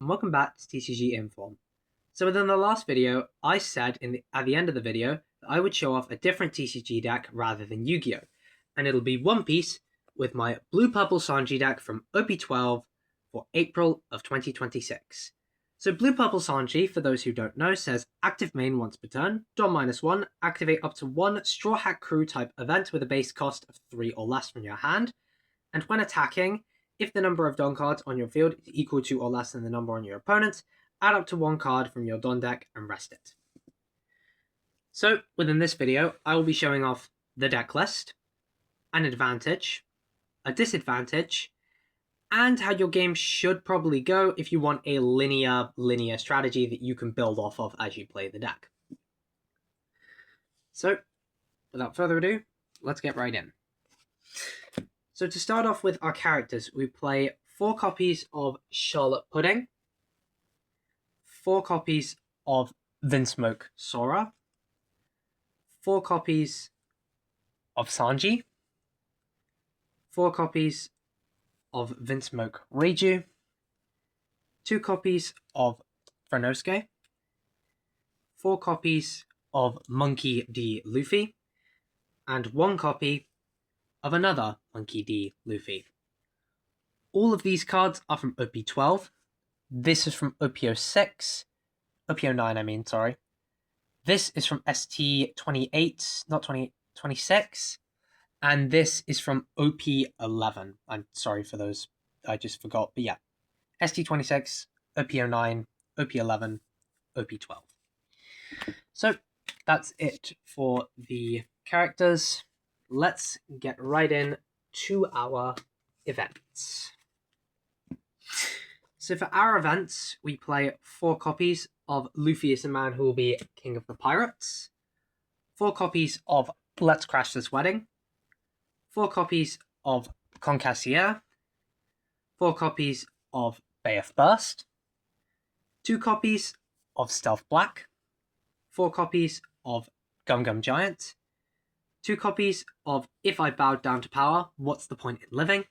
and welcome back to TCG Inform. So within the last video, I said at the end of the video that I would show off a different TCG deck rather than Yu-Gi-Oh! And it'll be one piece with my blue-purple Sanji deck from OP12 for April of 2026. So blue-purple Sanji, for those who don't know, says active main once per turn, Dawn -1, activate up to one Straw Hat Crew type event with a base cost of 3 or less from your hand, and when attacking, if the number of Dawn cards on your field is equal to or less than the number on your opponent, add up to one card from your Dawn deck and rest it. So, within this video, I will be showing off the deck list, an advantage, a disadvantage, and how your game should probably go if you want a linear strategy that you can build off of as you play the deck. So, without further ado, let's get right in. So to start off with our characters, we play 4 copies of Charlotte Pudding, 4 copies of Vinsmoke Sora, 4 copies of Sanji, 4 copies of Vinsmoke Reiju, 2 copies of Frenosuke, 4 copies of Monkey D. Luffy, and 1 copy of another Monkey D. Luffy. All of these cards are from OP12. This is from OP06. OP09, I mean, sorry. This is from ST28, not 28, 26. And this is from OP11. I'm sorry for those, I just forgot. But yeah, ST26, OP09, OP11, OP12. So that's it for the characters. Let's get right in to our events. So for our events, we play 4 copies of Luffy is the Man Who Will Be King of the Pirates, 4 copies of Let's Crash This Wedding, 4 copies of Concassier, 4 copies of Bay of Burst, 2 copies of Stealth Black, 4 copies of Gum Gum Giant, 2 copies of If I Bowed Down to Power, What's the Point in Living?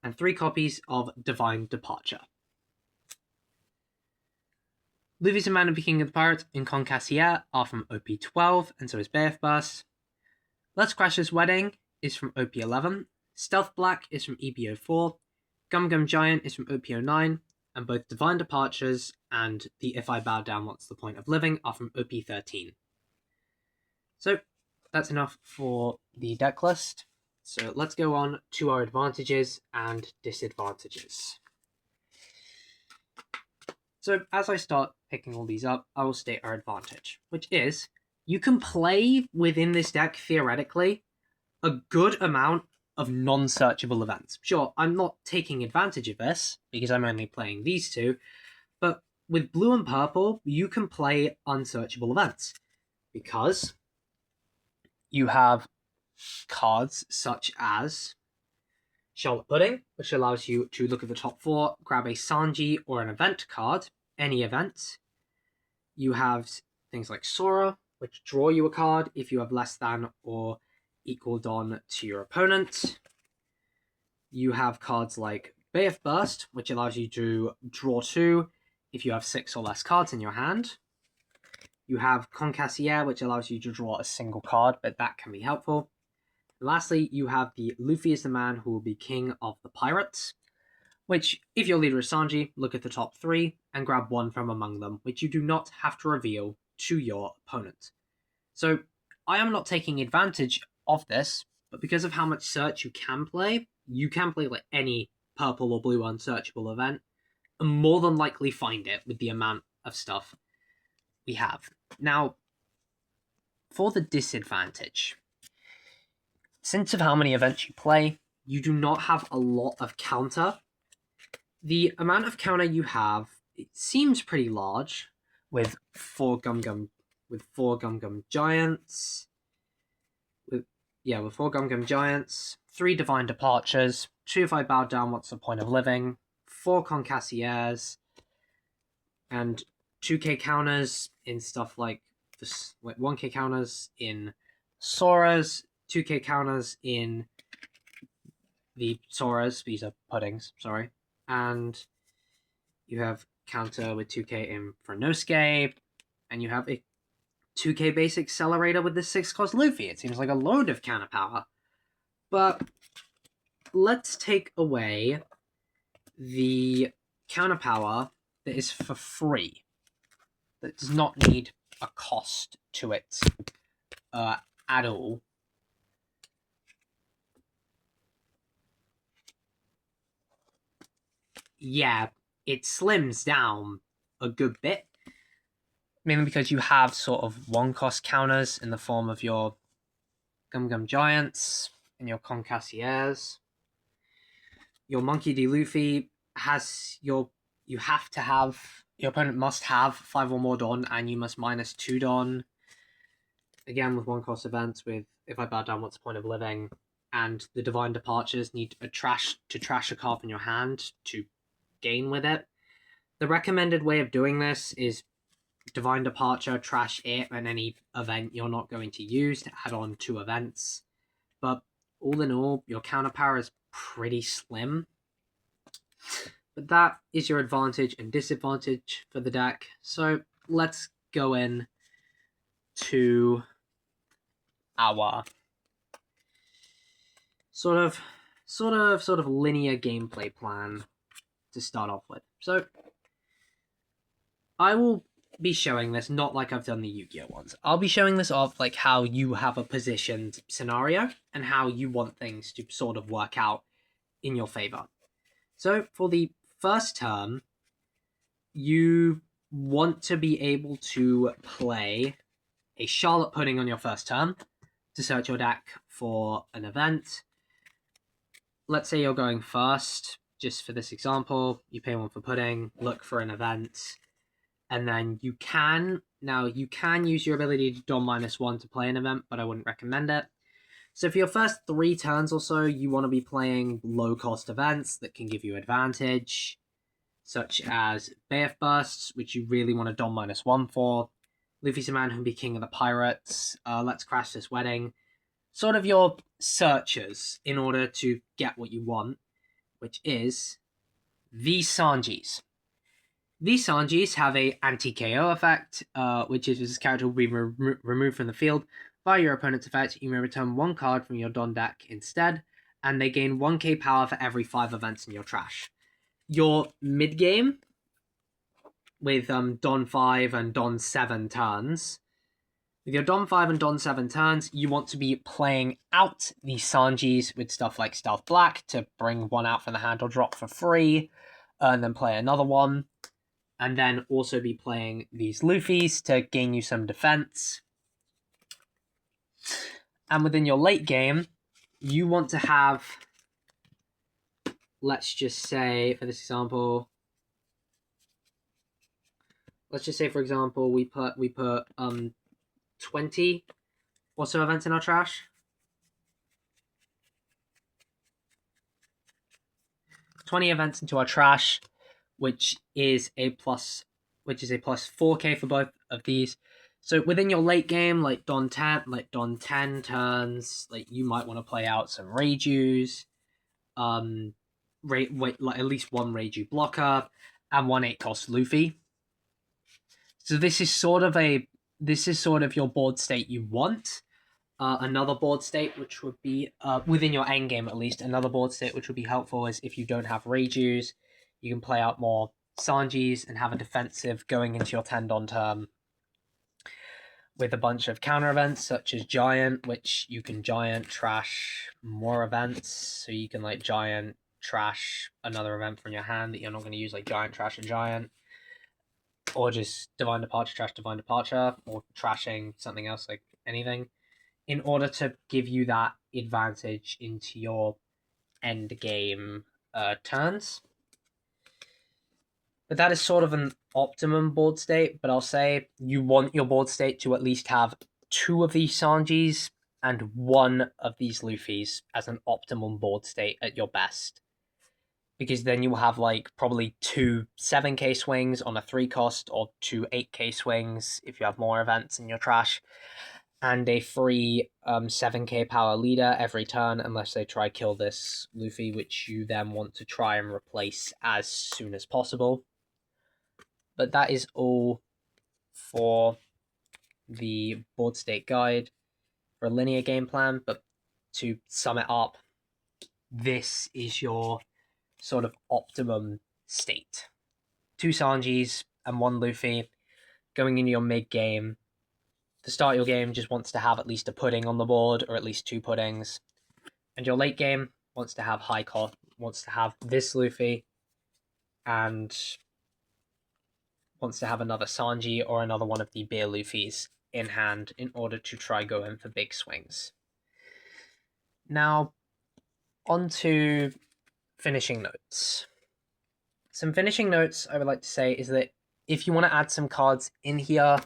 And 3 copies of Divine Departure. Luffy's a Man of the King of the Pirates and Concassier are from OP12, and so is Bay of Burst. Let's Crash This Wedding is from OP11. Stealth Black is from EB04. Gum Gum Giant is from OP09. And both Divine Departures and the If I Bow Down, What's the Point of Living are from OP13. So, that's enough for the deck list. So let's go on to our advantages and disadvantages. So as I start picking all these up, I will state our advantage, which is you can play within this deck, theoretically, a good amount of non-searchable events. Sure, I'm not taking advantage of this because I'm only playing these 2, but with blue and purple, you can play unsearchable events because you have cards such as Charlotte Pudding, which allows you to look at the top 4, grab a Sanji or an event card, any event. You have things like Sora, which draw you a card if you have less than or equal Dawn to your opponent. You have cards like Bay of Burst, which allows you to draw 2 if you have 6 or less cards in your hand. You have Concassier, which allows you to draw a single card, but that can be helpful. And lastly, you have the Luffy is the Man Who Will Be King of the Pirates, which, if your leader is Sanji, look at the top 3 and grab 1 from among them, which you do not have to reveal to your opponent. So, I am not taking advantage of this, but because of how much search you can play like any purple or blue unsearchable event, and more than likely find it with the amount of stuff we have. Now, for the disadvantage, since of how many events you play, you do not have a lot of counter. The amount of counter you have, it seems pretty large, with 4 Gum Gum Giants, with 4 Gum Gum Giants, 3 Divine Departures, 2 If I Bow Down, What's the Point of Living, 4 Concassiers, and 2k counters in stuff like this, like 1k counters in Soras, 2k counters in the Soras, these are puddings, sorry, and you have counter with 2k in for Nosuke, and you have a 2k basic accelerator with the 6-cost Luffy. It seems like a load of counter power. But let's take away the counter power that is for free, that does not need a cost to it at all. Yeah, it slims down a good bit, mainly because you have sort of one-cost counters in the form of your Gum Gum Giants and your Concassiers. Your Monkey D. Luffy has your opponent must have 5 or more Don, and you must minus 2 Don. Again, with one-cost events, with if I bow down, what's the point of living? And the Divine Departures need to trash a card in your hand to gain with it. The recommended way of doing this is Divine Departure, trash it, and any event you're not going to use to add on 2 events. But all in all, your counter power is pretty slim. But that is your advantage and disadvantage for the deck. So let's go in to our sort of linear gameplay plan to start off with. So I will be showing this not like I've done the Yu-Gi-Oh ones. I'll be showing this off like how you have a positioned scenario and how you want things to sort of work out in your favor. So for the first turn, you want to be able to play a Charlotte Pudding on your first turn to search your deck for an event. Let's say you're going first, just for this example, you pay 1 for Pudding, look for an event, and then you can use your ability to Don -1 to play an event, but I wouldn't recommend it. So for your first 3 turns or so, you want to be playing low-cost events that can give you advantage, such as BF Bursts, which you really want to Don -1 for, Luffy's a man who'll be king of the pirates, Let's Crash This Wedding, sort of your searchers in order to get what you want, which is these Sanjis. These Sanjis have a anti-KO effect, which is this character will be removed from the field. Via your opponent's effect, you may return 1 card from your Don deck instead, and they gain 1k power for every 5 events in your trash. Your mid-game, with Don 5 and Don 7 turns, with your Don 5 and Don 7 turns, you want to be playing out these Sanjis with stuff like Stealth Black to bring 1 out from the hand or drop for free, and then play another one. And then also be playing these Luffys to gain you some defense. And within your late game, you want to have, let's just say, for this example, we put 20 or so events in our trash. 20 events into our trash, which is a plus 4k for both of these. So within your late game, like Don 10 turns, like you might want to play out some Reijus, like at least 1 Reiju blocker, and 1 8-cost Luffy. So this is sort of your board state you want. Another board state, which would be within your end game at least, another board state which would be helpful is if you don't have Reijus, you can play out more Sanjis and have a defensive going into your 10 Don turn with a bunch of counter events such as Giant, which you can Giant trash more events, so you can like Giant trash another event from your hand that you're not going to use, like Giant trash a Giant, or just Divine Departure trash Divine Departure, or trashing something else like anything, in order to give you that advantage into your end game turns. But that is sort of an optimum board state, but I'll say you want your board state to at least have 2 of these Sanjis and 1 of these Luffys as an optimum board state at your best. Because then you will have like probably 2 7k swings on a 3-cost, or 2 8k swings if you have more events in your trash, and a free 7k power leader every turn unless they try kill this Luffy, which you then want to try and replace as soon as possible. But that is all for the board state guide for a linear game plan. But to sum it up, this is your sort of optimum state. 2 Sanjis and 1 Luffy going into your mid game. The start of your game just wants to have at least a pudding on the board, or at least 2 puddings. And your late game wants to have high cost, wants to have this Luffy, and wants to have another Sanji or another one of the beer Luffys in hand in order to try go in for big swings. Now, on to finishing notes. Some finishing notes I would like to say is that if you want to add some cards in here,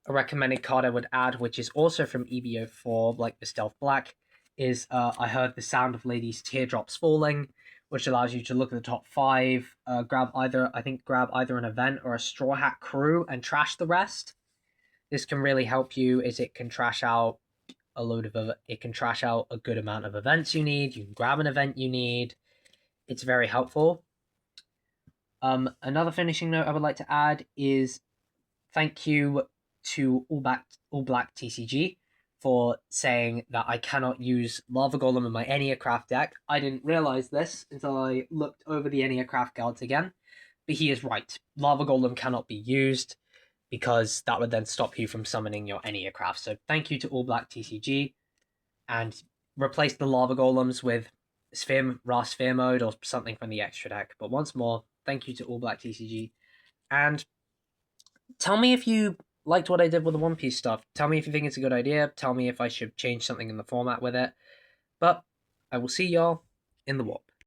a recommended card I would add, which is also from EBO4, like the Stealth Black, is I Heard the Sound of Ladies' Teardrops Falling, which allows you to look at the top 5, grab either an event or a Straw Hat Crew and trash the rest. This can really help you, as it can trash out a good amount of events you need. You can grab an event you need. It's very helpful. Another finishing note I would like to add is thank you to All Black TCG for saying that I cannot use Lava Golem in my Enneacraft deck. I didn't realize this until I looked over the Enneacraft guides again, but he is right. Lava Golem cannot be used because that would then stop you from summoning your Enneacraft. So thank you to All Black TCG, and replace the Lava Golems with Raw Sphere Mode or something from the extra deck. But once more, thank you to All Black TCG. And tell me if you liked what I did with the One Piece stuff. Tell me if you think it's a good idea. Tell me if I should change something in the format with it. But I will see y'all in the war.